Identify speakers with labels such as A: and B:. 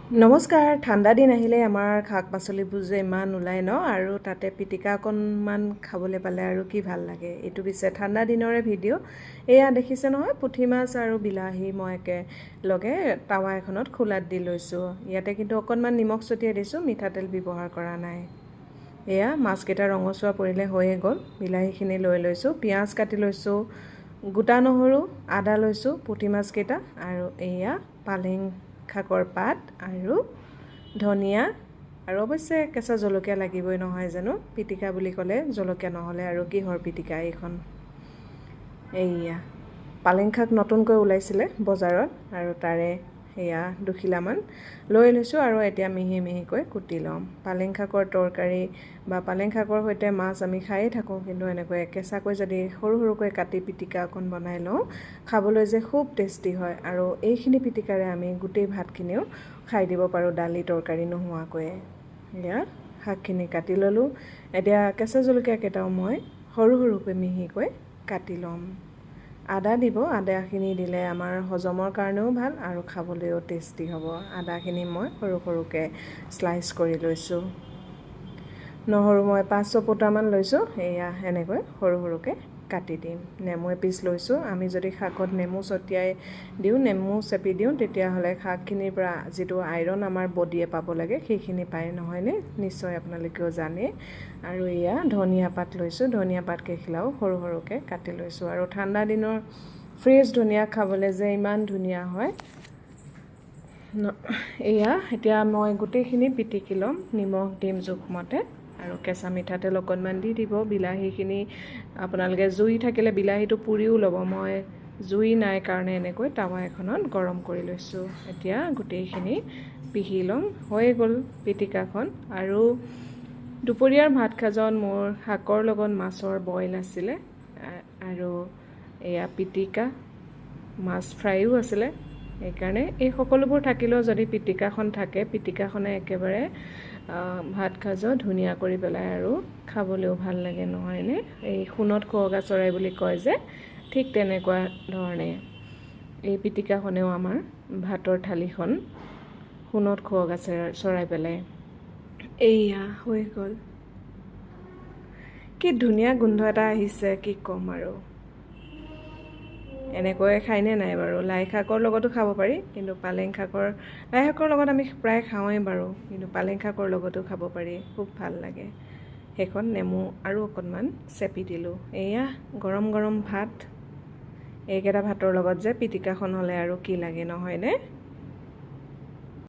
A: নমস্কাৰ। ঠাণ্ডা দিন আহিলে আমাৰ শাক পাচলিবোৰ যে ইমান ওলাই ন, আৰু তাতে পিটিকা অকণমান খাবলৈ পালে আৰু কি ভাল লাগে। এইটো পিছে ঠাণ্ডা দিনৰে ভিডিঅ'। এয়া দেখিছে নহয়, পুঠি মাছ আৰু বিলাহী মই একেলগে টাৱা এখনত খোলাত দি লৈছোঁ। ইয়াতে কিন্তু অকণমান নিমখ ছটিয়াই দিছোঁ, মিঠাতেল ব্যৱহাৰ কৰা নাই। এয়া মাছকেইটা ৰঙচুৱা পৰিলে হৈয়ে গ'ল। বিলাহীখিনি লৈ লৈছোঁ, পিঁয়াজ কাটি লৈছোঁ, গোটা নহৰু, আদা লৈছোঁ, পুঠি মাছকেইটা আৰু এয়া পালেং শাকৰ পাত আৰু ধনিয়া, আৰু অৱশ্যে কেঁচা জলকীয়া লাগিবই নহয় জানো। পিটিকা বুলি ক'লে জলকীয়া নহ'লে আৰু কিহৰ পিটিকা এইখন। এইয়া পালেং শাক নতুনকৈ ওলাইছিলে বজাৰত, আৰু তাৰে এয়া 2 খিলামান লৈ লৈছোঁ আৰু এতিয়া মিহি মিহিকৈ কুটি ল'ম। পালেং শাকৰ তৰকাৰী বা পালেং শাকৰ সৈতে মাছ আমি খায়েই থাকোঁ, কিন্তু এনেকৈ কেঁচাকৈ যদি সৰু সৰুকৈ কাটি পিটিকা অকণ বনাই লওঁ, খাবলৈ যে খুব টেষ্টি হয়। আৰু এইখিনি পিটিকাৰে আমি গোটেই ভাতখিনিও খাই দিব পাৰোঁ, দালি তৰকাৰী নোহোৱাকৈয়ে। এয়া শাকখিনি কাটি ল'লোঁ। এতিয়া কেঁচা জলকীয়াকেইটাও মই সৰু সৰুকৈ মিহিকৈ কাটি ল'ম। আদা দিব, আদাখিনি দিলে আমাৰ হজমৰ কাৰণেও ভাল আৰু খাবলৈও টেষ্টি হ'ব। আদাখিনি মই সৰু সৰুকৈ স্লাইচ কৰি লৈছোঁ। নহৰু মই 5-6 ফুটামান লৈছোঁ, এয়া এনেকৈ সৰু সৰুকৈ কাটি দিম। নেমু এপিচ লৈছোঁ। আমি যদি শাকত নেমু ছটিয়াই দিওঁ, নেমু চেপি দিওঁ, তেতিয়াহ'লে শাকখিনিৰ পৰা যিটো আইৰণ আমাৰ বডিয়ে পাব লাগে সেইখিনি পায়, নহয়নে? নিশ্চয় আপোনালোকেও জানে। আৰু এয়া ধনিয়া পাত লৈছোঁ, ধনিয়া পাত কেইখিলাও সৰু সৰুকৈ কাটি লৈছোঁ। আৰু ঠাণ্ডা দিনৰ ফ্ৰেছ ধনিয়া খাবলৈ যে ইমান ধুনীয়া হয়। এয়া এতিয়া মই গোটেইখিনি পিটিকি ল'ম, নিমখ দিম জোখমতে, আৰু কেঁচা মিঠাতেল অকণমান দি দিব। বিলাহীখিনি আপোনালোকে জুই থাকিলে বিলাহীটো পুৰিও ল'ব। মই জুই নাই কাৰণে এনেকৈ টাৱা এখনত গৰম কৰি লৈছোঁ। এতিয়া গোটেইখিনি পিহি ল'ম, হৈ গ'ল পিটিকাখন। আৰু দুপৰীয়াৰ ভাত সাজত মোৰ শাকৰ লগত মাছৰ বইল আছিলে, আৰু এয়া পিটিকা, মাছ ফ্ৰাইও আছিলে। সেইকাৰণে এই সকলোবোৰ থাকিলেও যদি পিটিকাখন থাকে, পিটিকাখনে একেবাৰে ভাত সাজত ধুনীয়া কৰি পেলাই, আৰু খাবলৈও ভাল লাগে নহয়নে? এই সোণত সুৱগা চৰাই বুলি কয় যে, ঠিক তেনেকুৱা ধৰণে এই পিটিকাখনেও আমাৰ ভাতৰ থালিখন সোণত সুৱগা চৰাই পেলাই। এইয়া হৈ গ'ল। কি ধুনীয়া গোন্ধ এটা আহিছে, কি ক'ম আৰু। এনেকৈ খায়নে নাই বাৰু? লাই শাকৰ লগতো খাব পাৰি, কিন্তু লাই শাকৰ লগত আমি প্ৰায় খাওঁৱেই বাৰু, কিন্তু পালেং শাকৰ লগতো খাব পাৰি, খুব ভাল লাগে। সেইখন নেমু আৰু অকণমান চেপি দিলোঁ। এয়া গৰম গৰম ভাত, এইকেইটা ভাতৰ লগত যে পিটিকাখন হ'লে আৰু কি লাগে নহয়নে?